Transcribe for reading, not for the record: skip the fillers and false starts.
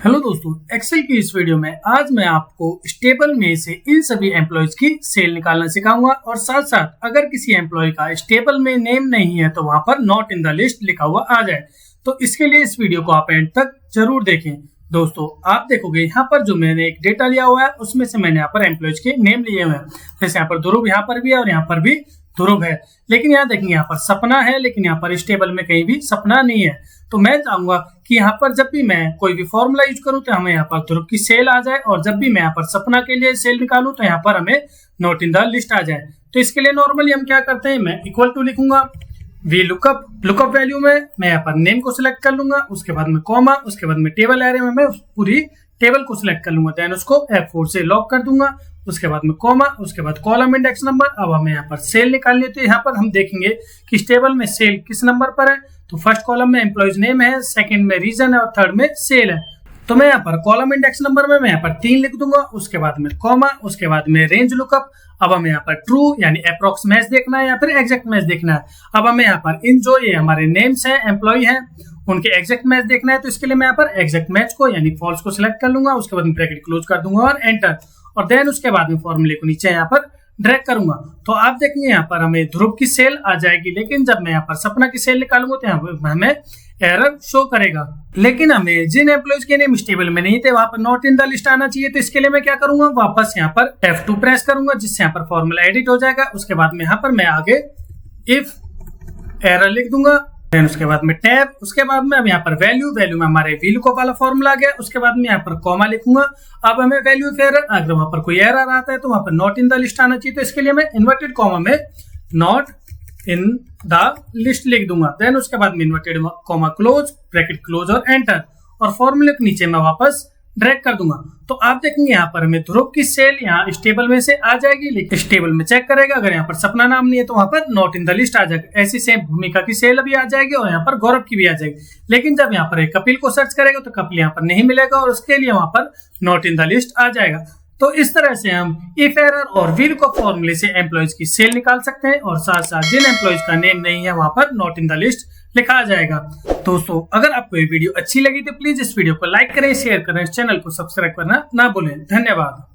Hello दोस्तों, Excel की इस वीडियो में आज मैं आपको स्टेबल में से इन सभी एम्प्लॉयज की सेल निकालना सिखाऊंगा और साथ साथ अगर किसी एम्प्लॉय का स्टेबल में नेम नहीं है तो वहां पर नॉट इन द लिस्ट लिखा हुआ आ जाए। तो इसके लिए इस वीडियो को आप एंड तक जरूर देखें। दोस्तों आप देखोगे यहाँ पर जो मैंने एक डेटा लिया हुआ है उसमें से मैंने यहाँ पर एम्प्लॉयज के नेम लिए हुए हैं। जैसे यहाँ पर ध्रुव यहाँ पर भी है और यहाँ पर भी ध्रुव है, लेकिन यहाँ देखेंगे यहाँ पर सपना है, लेकिन यहाँ पर इस टेबल में कहीं भी सपना नहीं है। तो मैं चाहूंगा कि यहाँ पर जब भी मैं कोई भी फॉर्मूला यूज करूँ तो हमें यहाँ पर ध्रुव की सेल आ जाए, और जब भी मैं यहाँ पर सपना के लिए सेल निकालूं तो यहाँ पर हमें नॉट इन द लिस्ट आ जाए। तो इसके लिए नॉर्मली हम क्या करते हैं, मैं इक्वल टू लिखूंगा वी लुकअप वैल्यू में मैं यहाँ पर नेम को सिलेक्ट कर लूंगा, उसके बाद में कॉमा, उसके बाद में टेबल एरे में मैं पूरी टेबल को सिलेक्ट कर लूंगा, देन उसको F4 से लॉक कर दूंगा, उसके बाद में कॉमा, उसके बाद कॉलम इंडेक्स नंबर। अब हमें यहाँ पर सेल निकालनी है तो यहाँ पर हम देखेंगे कि इस टेबल में सेल किस नंबर पर है। तो फर्स्ट कॉलम में एम्प्लॉयज नेम है, सेकंड में रीजन है और थर्ड में सेल है। तो मैं यहाँ पर कॉलम इंडेक्स नंबर में मैं यहाँ पर 3 लिख दूंगा, उसके बाद में कॉमा, उसके बाद में रेंज लुकअप। अब हमें यहाँ पर ट्रू यानी अप्रोक्स मैच देखना है या फिर एग्जैक्ट मैच देखना है। अब हमें यहाँ पर इन जो ये हमारे नेम्स है एम्प्लॉय है उनके एग्जैक्ट मैच देखना है, तो इसके लिए मैं यहाँ पर एग्जैक्ट मैच को यानी फॉल्स को सिलेक्ट कर लूंगा, उसके बाद में ब्रैकेट क्लोज कर दूंगा और एंटर, और देन उसके बाद में फॉर्मूले को नीचे यहाँ पर ड्रैग करूंगा। तो आप देखेंगे यहाँ पर हमें ध्रुव की सेल आ जाएगी, लेकिन जब मैं यहाँ पर सपना की सेल निकालूंगा तो यहाँ पर हमें एरर शो करेगा। लेकिन हमें जिन एम्प्लॉयज के नेम स्टेबल में नहीं थे वहां पर नॉट इन द लिस्ट आना चाहिए। तो इसके लिए मैं क्या करूंगा, वापस यहाँ पर F2 प्रेस करूंगा, जिससे यहाँ पर फॉर्मूला एडिट हो जाएगा। उसके बाद में यहाँ पर मैं आगे इफ एरर लिख दूंगा, देन उसके बाद में टैब, उसके बाद में अब यहाँ पर वैल्यू में हमारे VLOOKUP वाला फॉर्मूला आ गया। उसके बाद में यहाँ पर कॉमा लिखूंगा। अब हमें वैल्यू ऑफ एरर, अगर वहां पर कोई एरर आता है तो वहां पर नॉट इन द लिस्ट आना चाहिए। तो इसके लिए मैं इन्वर्टेड कॉमा में नॉट इन द लिस्ट लिख दूंगा, देन उसके बाद में inverted comma close, bracket close और एंटर, और फॉर्मूले के नीचे मैं वापस ड्रैग कर दूंगा। तो आप देखेंगे यहाँ पर हमें ध्रुव की सेल यहाँ स्टेबल में से आ जाएगी, लेकिन स्टेबल में चेक करेगा अगर यहाँ पर सपना नाम नहीं है तो वहां पर नॉट इन द लिस्ट आ जाएगा। ऐसी सेम भूमिका की सेल भी आ जाएगी और यहाँ पर गौरव की भी आ जाएगी। लेकिन जब यहाँ पर कपिल को सर्च करेगा तो कपिल यहाँ पर नहीं मिलेगा और उसके लिए वहां पर नॉट इन द लिस्ट आ जाएगा। तो इस तरह से हम इफ एरर और VLOOKUP फॉर्मूले से एम्प्लॉयज की सेल निकाल सकते हैं, और साथ साथ जिन एम्प्लॉयज का नेम नहीं है वहां पर नॉट इन द लिस्ट लिखा जाएगा। दोस्तों अगर आपको ये वीडियो अच्छी लगी तो प्लीज इस वीडियो को लाइक करें, शेयर करें, इस चैनल को सब्सक्राइब करना ना भूलें। धन्यवाद।